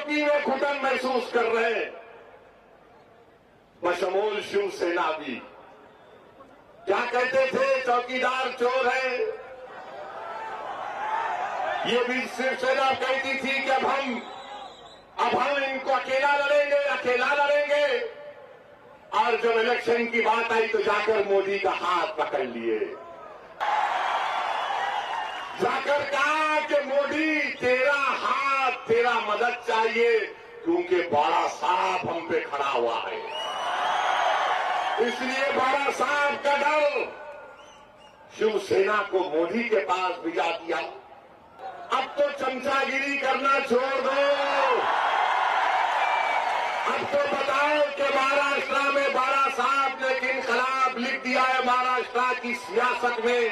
चौकी में घुटन महसूस कर रहे हैं, बशमूल शिवसेना भी। क्या कहते थे? चौकीदार चोर है। ये भी शिवसेना कहती थी कि अब हम इनको अकेला लड़ेंगे। और जब इलेक्शन की बात आई तो जाकर मोदी का हाथ पकड़ लिए, जाकर कहा कि मोदी तेरा हाथ, तेरा मदद चाहिए, क्योंकि बड़ा सांप हम पे खड़ा हुआ है। इसलिए बड़ा सांप का डर शिवसेना को मोदी के पास भिजा दिया। अब तो चमचागिरी करना छोड़ दो। अब तो बताओ कि महाराष्ट्र में बड़ा साहब ने इनकलाब लिख दिया है महाराष्ट्र की सियासत में।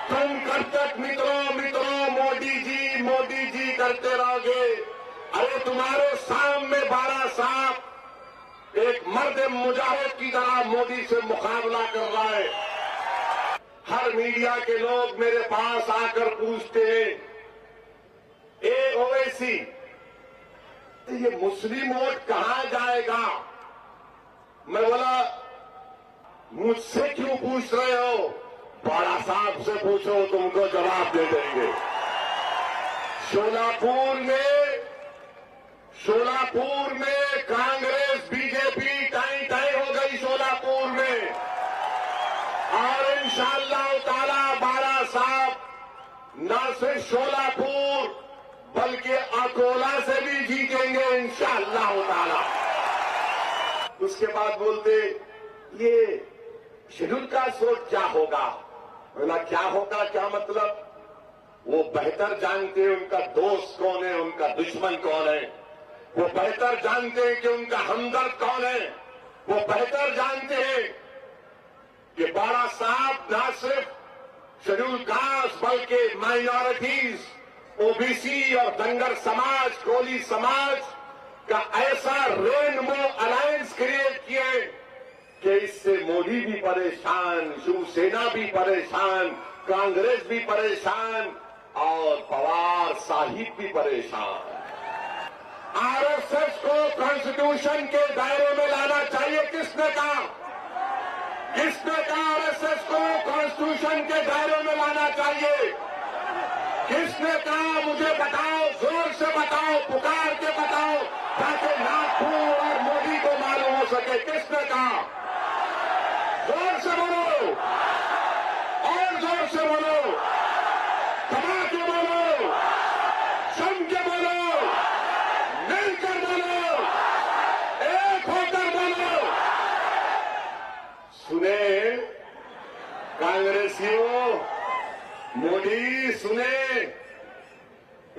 तुम कब तक मित्रों मोदी जी करते रहोगे? अरे तुम्हारे सामने बड़ा साहब एक मर्द मुजाहिद की तरह मोदी से मुकाबला कर रहा है। हर मीडिया के लोग मेरे पास आकर पूछते हैं, ओवैसी ये मुस्लिम वोट कहां जाएगा? मैं बोला मुझसे क्यों पूछ रहे हो? बड़ा साहब से पूछो, तुमको जवाब दे देंगे। शोलापुर में कांग्रेस बीजेपी टाई हो गई शोलापुर में। और इंशाअल्लाह ताला बारा साहब न सिर्फ शोलापुर बल्कि अकोला से भी जीतेंगे इंशाअल्लाह ताला। उसके बाद बोलते ये शेड्यूल कास्ट वोट क्या होगा? बोला क्या होगा, क्या मतलब? वो बेहतर जानते हैं उनका दोस्त कौन है, उनका दुश्मन कौन है। वो बेहतर जानते हैं कि उनका हमदर्द कौन है। वो बेहतर जानते हैं कि बाड़ा साहब न सिर्फ शेड्यूल कास्ट बल्कि माइनॉरिटीज, ओबीसी और दंगर समाज, कोली समाज का ऐसा रेनबो अलायंस क्रिएट किए कि इससे मोदी भी परेशान, शिवसेना भी परेशान, कांग्रेस भी परेशान और पवार साहिब भी परेशान। आरएसएस को कॉन्स्टिट्यूशन के दायरे में लाना चाहिए। किसने कहा आरएसएस को कॉन्स्टिट्यूशन के दायरे में लाना चाहिए? किसने कहा? मुझे बताओ, जोर से बताओ, पुकार के बताओ, ताकि नागपुर और मोदी को मालूम हो सके। किसने कहा? जोर से बोलो, और जोर से बोलो, दबा के बोलो, जम के बोलो, मिलकर बोलो, एक होकर बोलो। सुने कांग्रेसियों, मोदी सुने,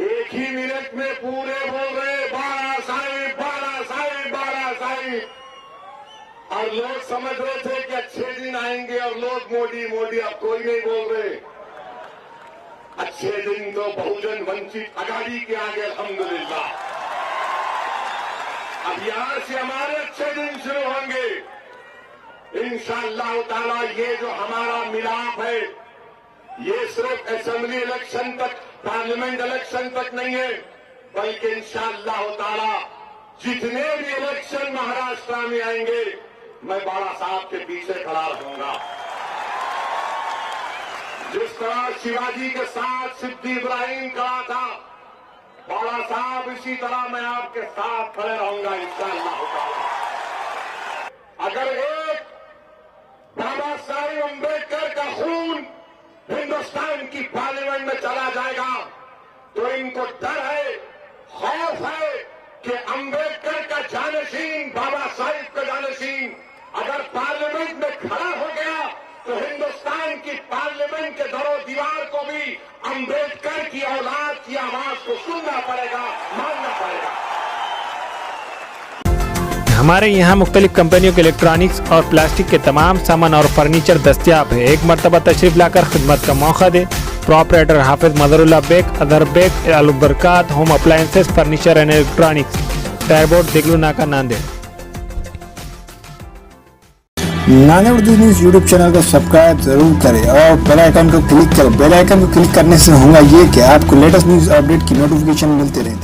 एक ही मिनट में पूरे बोल रहे बाड़ा साहिब, बाड़ा साहिब, बाड़ा साहिब। और लोग समझ रहे थे कि अच्छे दिन आएंगे और लोग मोदी मोदी, अब कोई नहीं बोल रहे। अच्छे दिन तो बहुजन वंचित आघाड़ी के आगे अल्हम्दुलिल्लाह। अब यहां से हमारे अच्छे दिन शुरू होंगे इंशाअल्लाह ताला। ये जो हमारा मिलाप है ये सिर्फ असेंबली इलेक्शन तक, पार्लियामेंट इलेक्शन तक नहीं है, बल्कि इंशाअल्लाह ताला जितने भी इलेक्शन महाराष्ट्र में आएंगे मैं बाड़ा साहब के पीछे खड़ा रहूंगा। जिस तरह शिवाजी के साथ सिद्दी इब्राहिम खड़ा था, बाड़ा साहब इसी तरह मैं आपके साथ खड़े रहूंगा इंशाअल्लाह ताला। अगर एक बाबा साहेब अम्बेडकर का खून हिंदुस्तान की पार्लियामेंट में चला जाएगा तो इनको डर है, खौफ है कि अम्बेडकर का जानशीन, बाबा साहिब का जानशीन अगर पार्लियामेंट में खड़ा हो गया तो हिंदुस्तान की पार्लियामेंट के दरो दीवार को भी अम्बेडकर की औलाद की आवाज को सुनना पड़ेगा, मानना पड़ेगा। हमारे यहाँ मुख्तलिफ कंपनियों के इलेक्ट्रॉनिक्स और प्लास्टिक के तमाम सामान और फर्नीचर दस्तियाब है। एक मरतबा तशरीफ लाकर खिदमत का मौका दे। प्रोपराइटर हाफिज मदरुल्लाह बेग, अदर Baig, Albarkat home appliances, furniture and electronics, टायरबोर्ड, दिगलू नाका, Nanded. Nanded Urdu news YouTube channel को सब्सक्राइब जरूर करें और बेल आइकन को क्लिक करें। बेल आइकन को क्लिक करने से होगा ये कि आपको लेटेस्ट न्यूज़ अपडेट की नोटिफिकेशन मिलते रहते हैं।